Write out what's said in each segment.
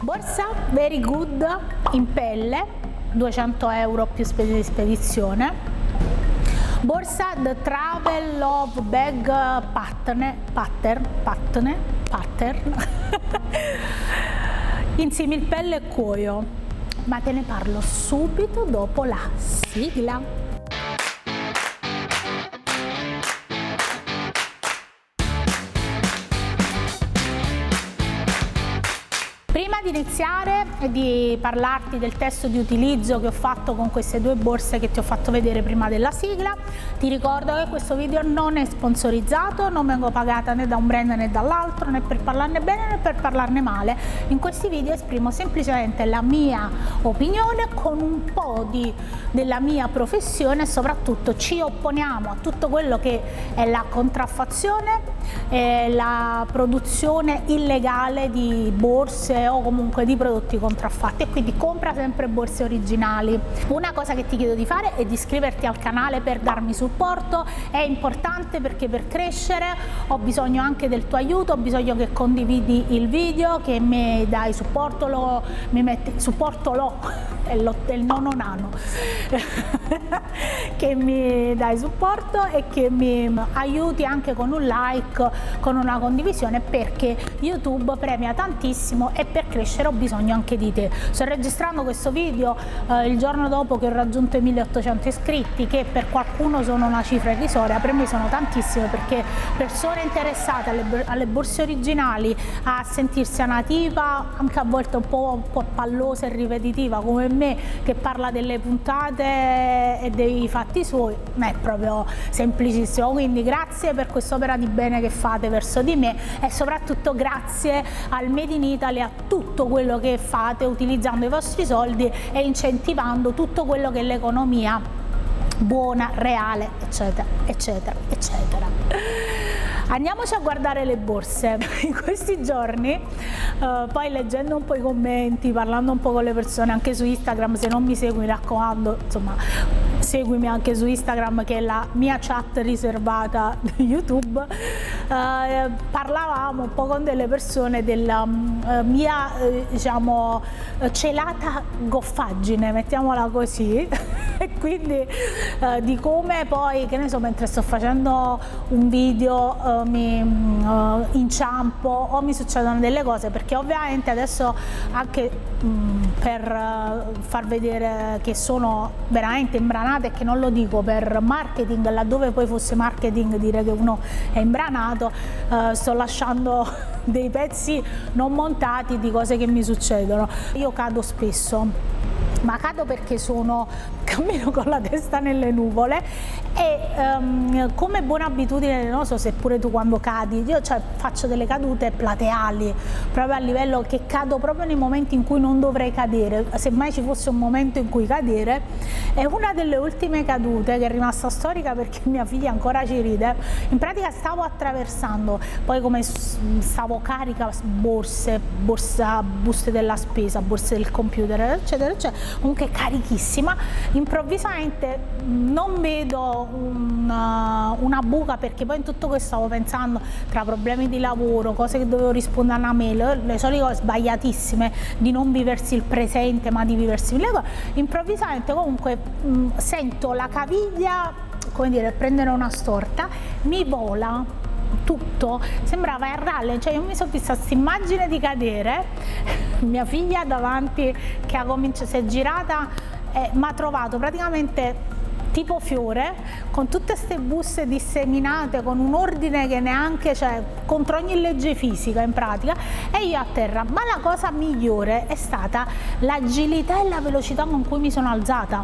Borsa Very Good in pelle, 200 euro più spese di spedizione. Borsa The Travel Love Bag Pattern in similpelle e cuoio, ma te ne parlo subito dopo la sigla. Prima di iniziare e di parlarti del testo di utilizzo che ho fatto con queste due borse che ti ho fatto vedere prima della sigla, ti ricordo che questo video non è sponsorizzato, non vengo pagata né da un brand né dall'altro, né per parlarne bene né per parlarne male. In questi video esprimo semplicemente la mia opinione con un po' della mia professione e soprattutto ci opponiamo a tutto quello che è la contraffazione e la produzione illegale di borse o comunque di prodotti contraffatti, e quindi compra sempre borse originali. Una cosa che ti chiedo di fare è di iscriverti al canale per darmi supporto, è importante perché per crescere ho bisogno anche del tuo aiuto, ho bisogno che condividi il video, che mi dai supporto, è il nono nano che mi dai supporto e che mi aiuti anche con un like, con una condivisione, perché YouTube premia tantissimo e per crescere ho bisogno anche di te. Sto registrando questo video il giorno dopo che ho raggiunto i 1800 iscritti, che per qualcuno sono una cifra irrisoria, per me sono tantissime, perché persone interessate alle borse originali, a sentirsi una tipa anche a volte un po' pallosa e ripetitiva come me, che parla delle puntate e dei fatti suoi, non è proprio semplicissimo. Quindi grazie per quest'opera di bene che fate verso di me, e soprattutto grazie al Made in Italy, a tutto quello che fate utilizzando i vostri soldi e incentivando tutto quello che è l'economia buona, reale, eccetera, eccetera, eccetera. Andiamoci a guardare le borse. In questi giorni, poi leggendo un po' i commenti, parlando un po' con le persone anche su Instagram, se non mi segui mi raccomando, insomma, seguimi anche su Instagram che è la mia chat riservata di YouTube, parlavamo un po' con delle persone della mia diciamo celata goffaggine, mettiamola così, e quindi di come poi, che ne so, mentre sto facendo un video mi inciampo o mi succedono delle cose, perché ovviamente adesso anche per far vedere che sono veramente imbranata, e che non lo dico per marketing, laddove poi fosse marketing dire che uno è imbranato, sto lasciando dei pezzi non montati di cose che mi succedono. Io cado spesso, ma cado perché cammino con la testa nelle nuvole e come buona abitudine, non so se pure tu quando cadi, io faccio delle cadute plateali, proprio a livello che cado proprio nei momenti in cui non dovrei cadere, se mai ci fosse un momento in cui cadere. E una delle ultime cadute che è rimasta storica perché mia figlia ancora ci ride, in pratica stavo attraversando, poi come stavo carica buste della spesa, borse del computer, eccetera eccetera, comunque carichissima, improvvisamente non vedo una buca, perché poi in tutto questo stavo pensando tra problemi di lavoro, cose che dovevo rispondere a una mail, le solite cose sbagliatissime di non viversi il presente ma di viversi le cose. Improvvisamente comunque sento la caviglia, come dire, prendere una storta, mi vola tutto, sembrava il rally, cioè io mi sono vista questa immagine di cadere, mia figlia davanti che si è girata e mi ha trovato praticamente tipo fiore, con tutte queste buste disseminate, con un ordine che neanche, cioè contro ogni legge fisica in pratica, e io a terra. Ma la cosa migliore è stata l'agilità e la velocità con cui mi sono alzata,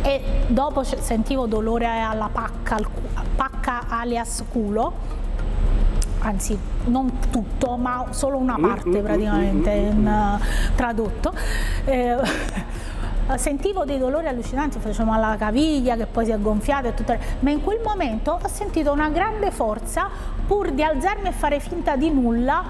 e dopo sentivo dolore alla pacca alias culo, anzi non tutto ma solo una parte praticamente tradotto. Sentivo dei dolori allucinanti, facevo male alla caviglia che poi si è gonfiata e tutto, ma in quel momento ho sentito una grande forza, pur di alzarmi e fare finta di nulla,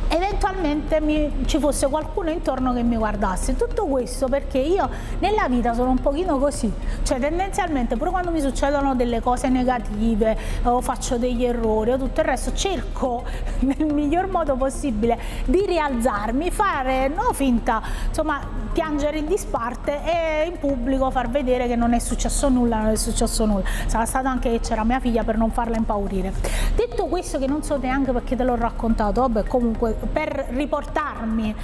eventualmente ci fosse qualcuno intorno che mi guardasse. Tutto questo perché io nella vita sono un pochino così, cioè tendenzialmente pure quando mi succedono delle cose negative o faccio degli errori o tutto il resto, cerco nel miglior modo possibile di rialzarmi, fare no finta, insomma piangere in disparte e in pubblico far vedere che non è successo nulla, non è successo nulla. Sarà stato anche che c'era mia figlia per non farla impaurire. Detto questo, che non so neanche perché te l'ho raccontato, vabbè, comunque per riportarmi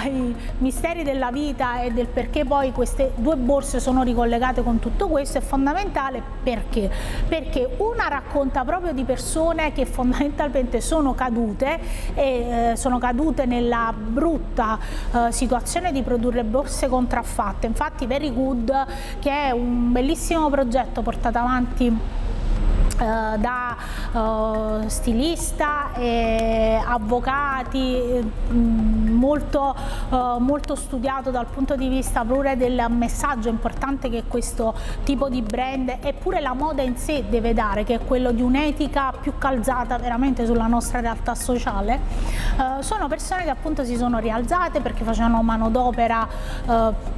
ai misteri della vita e del perché poi queste due borse sono ricollegate con tutto questo, è fondamentale perché una racconta proprio di persone che fondamentalmente sono cadute e sono cadute nella brutta situazione di produrre borse contraffatte. Infatti Very Good, che è un bellissimo progetto portato avanti da stilista e avvocati, molto studiato dal punto di vista pure del messaggio importante che questo tipo di brand e pure la moda in sé deve dare, che è quello di un'etica più calzata veramente sulla nostra realtà sociale. Sono persone che appunto si sono rialzate perché facevano manodopera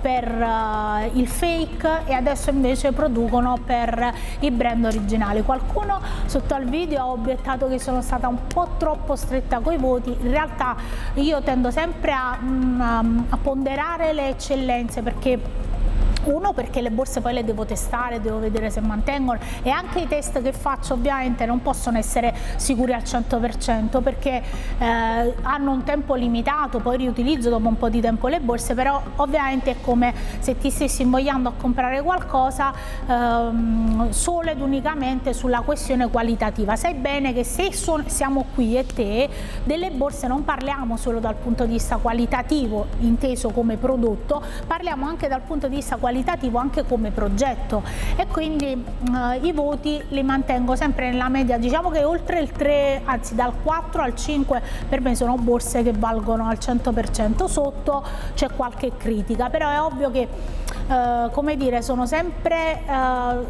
per il fake e adesso invece producono per i brand originali. Qualcuno sotto al video ha obiettato che sono stata un po' troppo stretta coi voti. In realtà io tendo sempre a ponderare le eccellenze, perché perché le borse poi le devo testare, devo vedere se mantengono, e anche i test che faccio ovviamente non possono essere sicuri al 100% perché hanno un tempo limitato, poi riutilizzo dopo un po' di tempo le borse, però ovviamente è come se ti stessi invogliando a comprare qualcosa solo ed unicamente sulla questione qualitativa. Sai bene che se siamo qui e te, delle borse non parliamo solo dal punto di vista qualitativo inteso come prodotto, parliamo anche dal punto di vista qualitativo anche come progetto, e quindi i voti li mantengo sempre nella media, diciamo che oltre il 3, anzi dal 4 al 5 per me sono borse che valgono al 100%, sotto c'è qualche critica, però è ovvio che come dire, sono sempre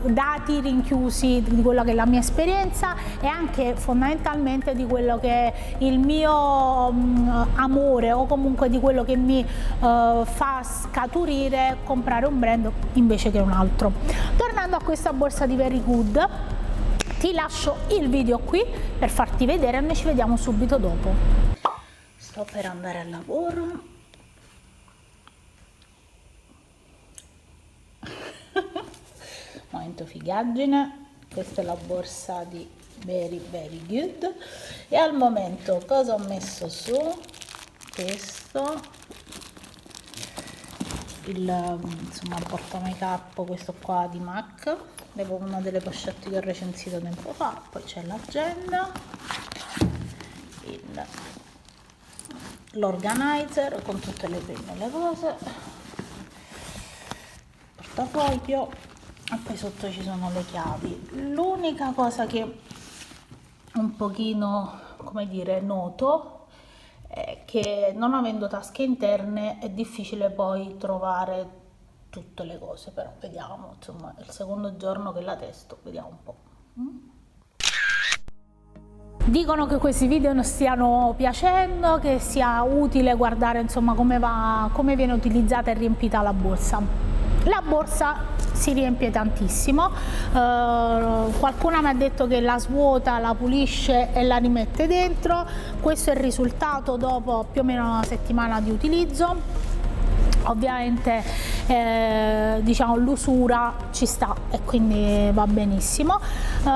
dati rinchiusi di quella che è la mia esperienza e anche fondamentalmente di quello che è il mio amore, o comunque di quello che mi fa scaturire comprare un brand invece che un altro. Tornando a questa borsa di Very Good, ti lascio il video qui per farti vedere e noi ci vediamo subito dopo. Sto per andare al lavoro. Momento figaggine. Questa è la borsa di Very Good e al momento cosa ho messo su? Questo, insomma, il porta make up, questo qua di MAC, una delle pochette che ho recensito tempo fa. Poi c'è l'agenda, l'organizer con tutte le penne e le cose, portafoglio, e poi sotto ci sono le chiavi. L'unica cosa che un pochino, come dire, noto è che non avendo tasche interne è difficile poi trovare tutte le cose, però vediamo, insomma è il secondo giorno che la testo, vediamo un po'. Dicono che questi video non stiano piacendo, che sia utile guardare insomma come viene utilizzata e riempita la borsa. La borsa si riempie tantissimo, qualcuno mi ha detto che la svuota, la pulisce e la rimette dentro. Questo è il risultato dopo più o meno una settimana di utilizzo. Ovviamente diciamo l'usura ci sta e quindi va benissimo.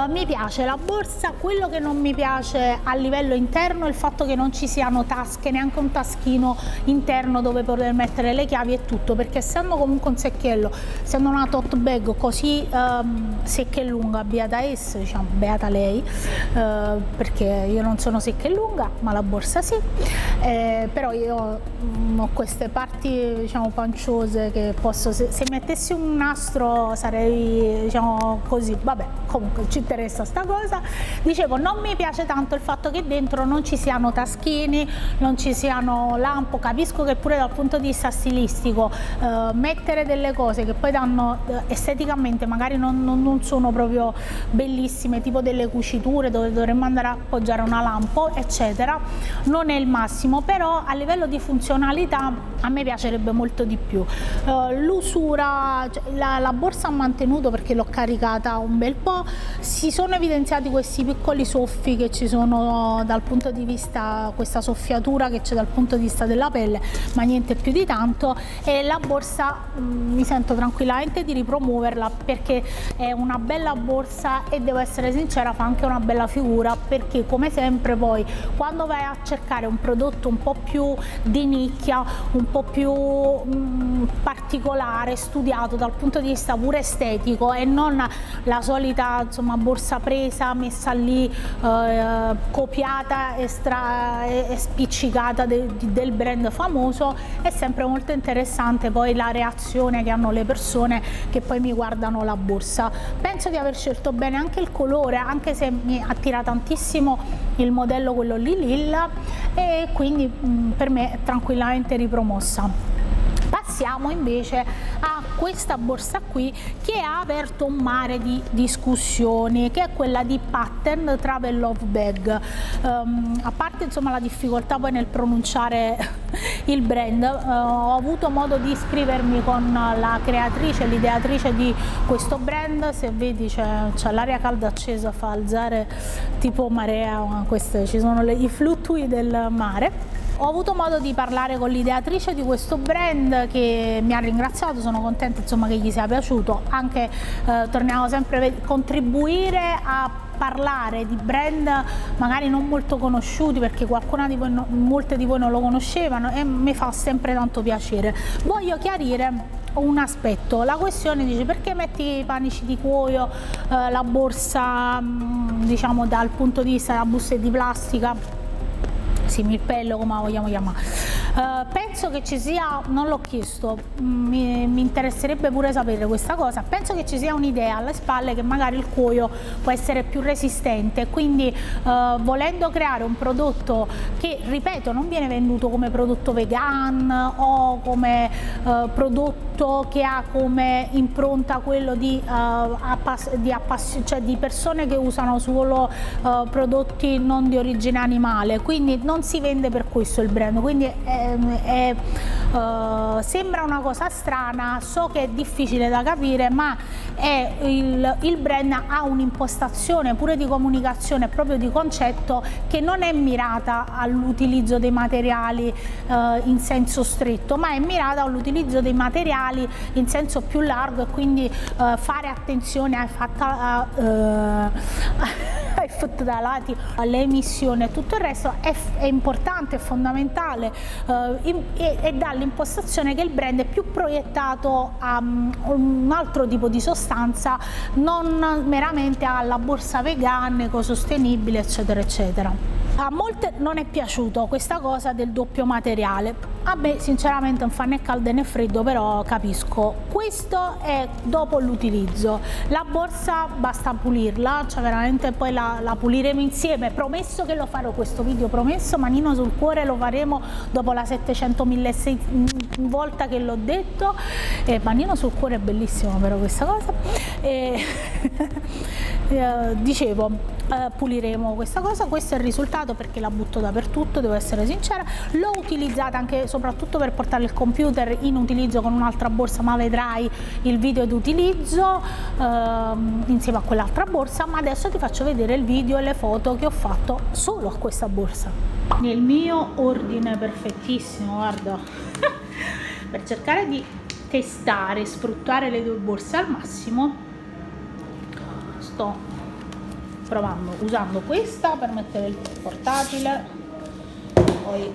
Mi piace la borsa, quello che non mi piace a livello interno è il fatto che non ci siano tasche, neanche un taschino interno dove poter mettere le chiavi e tutto, perché essendo comunque un secchiello, essendo una tote bag così secca e lunga, beata essa, diciamo, beata lei, perché io non sono secca e lunga ma la borsa sì, però io ho queste parti, diciamo, panciose che posso, se mettessi un nastro sarei, diciamo così, vabbè, comunque ci interessa sta cosa. Dicevo, non mi piace tanto il fatto che dentro non ci siano taschini, non ci siano lampo. Capisco che pure dal punto di vista stilistico mettere delle cose che poi danno esteticamente magari non sono proprio bellissime, tipo delle cuciture dove dovremmo andare a appoggiare una lampo eccetera, non è il massimo, però a livello di funzionalità a me piacerebbe molto di più. L'usura, la borsa ha mantenuto perché l'ho caricata un bel po', si sono evidenziati questi piccoli soffi che ci sono dal punto di vista, questa soffiatura che c'è dal punto di vista della pelle, ma niente più di tanto, e la borsa mi sento tranquillamente di ripromuoverla perché è una bella borsa e devo essere sincera, fa anche una bella figura, perché come sempre poi quando vai a cercare un prodotto un po' più di nicchia, un po' più particolare, studiato dal punto di vista pure estetico e non la solita insomma borsa presa, messa lì, copiata e spiccicata del brand famoso, è sempre molto interessante poi la reazione che hanno le persone che poi mi guardano la borsa. Penso di aver scelto bene anche il colore, anche se mi attira tantissimo il modello quello lì lilla, e quindi per me è tranquillamente ripromossa. Passiamo invece a questa borsa qui che ha aperto un mare di discussioni, che è quella di Pattern Travel Love Bag. A parte insomma la difficoltà poi nel pronunciare il brand, ho avuto modo di iscrivermi con la creatrice, l'ideatrice di questo brand. Se vedi c'è l'aria calda accesa, fa alzare tipo marea, queste ci sono i fluttui del mare. Ho avuto modo di parlare con l'ideatrice di questo brand che mi ha ringraziato, sono contenta insomma che gli sia piaciuto, anche torniamo sempre a contribuire a parlare di brand magari non molto conosciuti, perché qualcuna di voi, molte di voi non lo conoscevano, e mi fa sempre tanto piacere. Voglio chiarire un aspetto, la questione dice: perché metti i panici di cuoio, la borsa diciamo dal punto di vista della busta di plastica, similpello come la vogliamo chiamare. Penso che ci sia, non l'ho chiesto, mi interesserebbe pure sapere questa cosa, penso che ci sia un'idea alle spalle che magari il cuoio può essere più resistente, quindi volendo creare un prodotto che, ripeto, non viene venduto come prodotto vegan o come prodotto che ha come impronta quello di persone che usano solo prodotti non di origine animale, quindi non si vende per questo il brand, quindi sembra una cosa strana, so che è difficile da capire, ma il brand ha un'impostazione pure di comunicazione, proprio di concetto, che non è mirata all'utilizzo dei materiali in senso stretto, ma è mirata all'utilizzo dei materiali in senso più largo, e quindi fare attenzione ai fotodalati, alle emissioni e tutto il resto è importante, è fondamentale, e dà l'impostazione che il brand è più proiettato a un altro tipo di sostanza, non meramente alla borsa vegana, ecosostenibile eccetera eccetera. A molte non è piaciuto questa cosa del doppio materiale, a me sinceramente non fa né caldo né freddo, però capisco. Questo è dopo l'utilizzo, la borsa basta pulirla, cioè veramente poi la puliremo insieme, promesso che lo farò, questo video promesso, manino sul cuore, lo faremo dopo la 700.000 volta che l'ho detto, e manino sul cuore è bellissimo però questa cosa, dicevo, puliremo questa cosa. Questo è il risultato, perché la butto dappertutto, devo essere sincera. L'ho utilizzata anche soprattutto per portare il computer in utilizzo con un'altra borsa, ma vedrai il video d'utilizzo insieme a quell'altra borsa, ma adesso ti faccio vedere il video e le foto che ho fatto solo a questa borsa, nel mio ordine perfettissimo, guarda. Per cercare di testare e sfruttare le due borse al massimo, sto provando usando questa per mettere il portatile, poi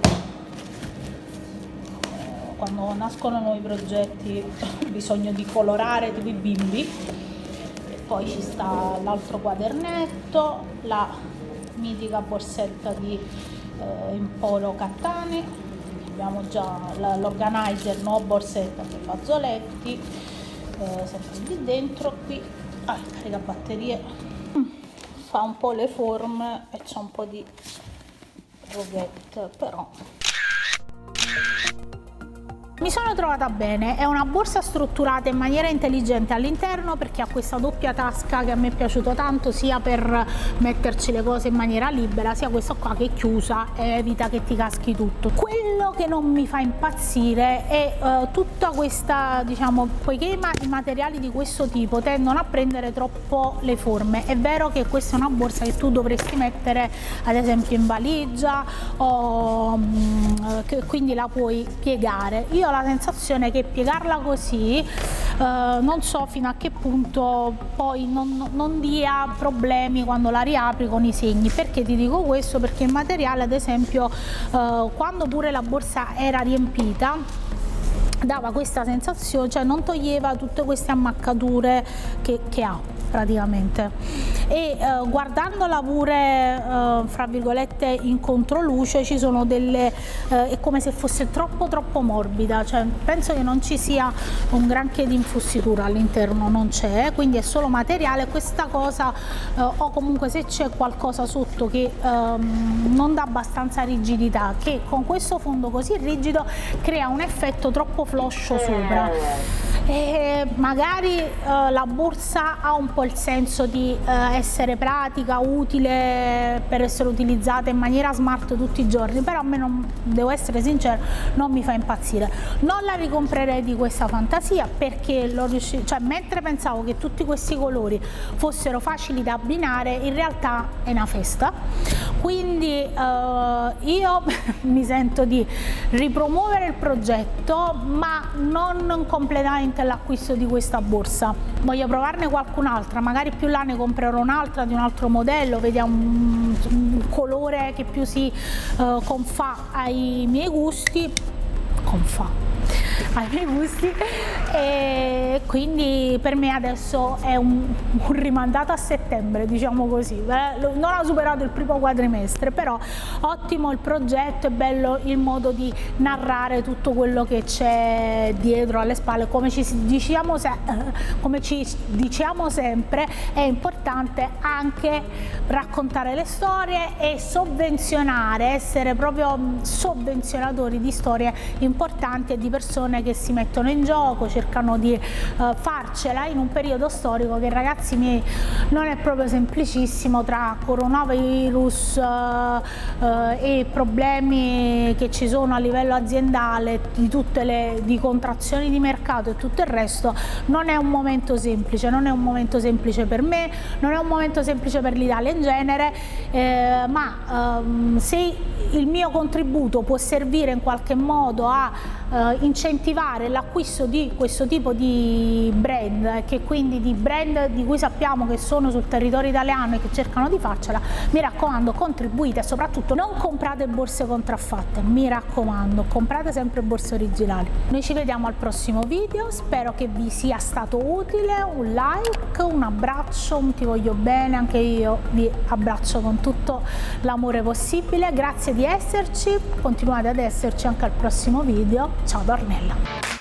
quando nascono nuovi progetti ho bisogno di colorare tipo i bimbi, e poi ci sta l'altro quadernetto, la mitica borsetta di Emporo Cattani, abbiamo già l'organizer, no borsetta per fazzoletti, sempre lì dentro. Qui caricabatterie fa un po' le forme e c'è un po' di rughette, però mi sono trovata bene. È una borsa strutturata in maniera intelligente all'interno, perché ha questa doppia tasca che a me è piaciuto tanto, sia per metterci le cose in maniera libera, sia questa qua che è chiusa e evita che ti caschi tutto. Quello che non mi fa impazzire è tutta questa, diciamo, poiché i materiali di questo tipo tendono a prendere troppo le forme. È vero che questa è una borsa che tu dovresti mettere ad esempio in valigia, o quindi la puoi piegare. Io ho la sensazione che piegarla così non so fino a che punto poi non dia problemi quando la riapri con i segni. Perché ti dico questo? Perché il materiale, ad esempio, quando pure la borsa era riempita, dava questa sensazione, cioè non toglieva tutte queste ammaccature che ha praticamente. E guardandola pure fra virgolette in controluce, ci sono delle è come se fosse troppo morbida, cioè penso che non ci sia un granché di infusitura all'interno, non c'è, quindi è solo materiale. Questa cosa o comunque se c'è qualcosa sotto che non dà abbastanza rigidità, che con questo fondo così rigido crea un effetto troppo floscio sopra. E magari la borsa ha un po' il senso di essere pratica, utile per essere utilizzata in maniera smart tutti i giorni, però a me, devo essere sincera, non mi fa impazzire. Non la ricomprerei di questa fantasia, perché cioè, mentre pensavo che tutti questi colori fossero facili da abbinare, in realtà è una festa. Quindi io mi sento di ripromuovere il progetto, ma non completamente l'acquisto di questa borsa. Voglio provarne qualcun'altra, magari più là ne comprerò un'altra di un altro modello, vediamo un colore che più si confà ai miei gusti, e quindi per me adesso è un rimandato a settembre, diciamo così. Non ha superato il primo quadrimestre, però ottimo il progetto, è bello il modo di narrare tutto quello che c'è dietro, alle spalle. Come ci diciamo sempre, è importante anche raccontare le storie e sovvenzionare, essere proprio sovvenzionatori di storie importanti e di persone che si mettono in gioco, cercano di farcela in un periodo storico che, ragazzi miei, non è proprio semplicissimo, tra coronavirus e problemi che ci sono a livello aziendale, di contrazioni di mercato e tutto il resto. Non è un momento semplice, non è un momento semplice per me, non è un momento semplice per l'Italia in genere, ma se il mio contributo può servire in qualche modo a incentivare l'acquisto di questo tipo di brand, che quindi di brand di cui sappiamo che sono sul territorio italiano e che cercano di farcela, mi raccomando, contribuite. E soprattutto non comprate borse contraffatte, mi raccomando, comprate sempre borse originali. Noi ci vediamo al prossimo video, spero che vi sia stato utile. Un like, un abbraccio, un ti voglio bene, anche io vi abbraccio con tutto l'amore possibile. Grazie di esserci, continuate ad esserci anche al prossimo video. Ciao da Ornella.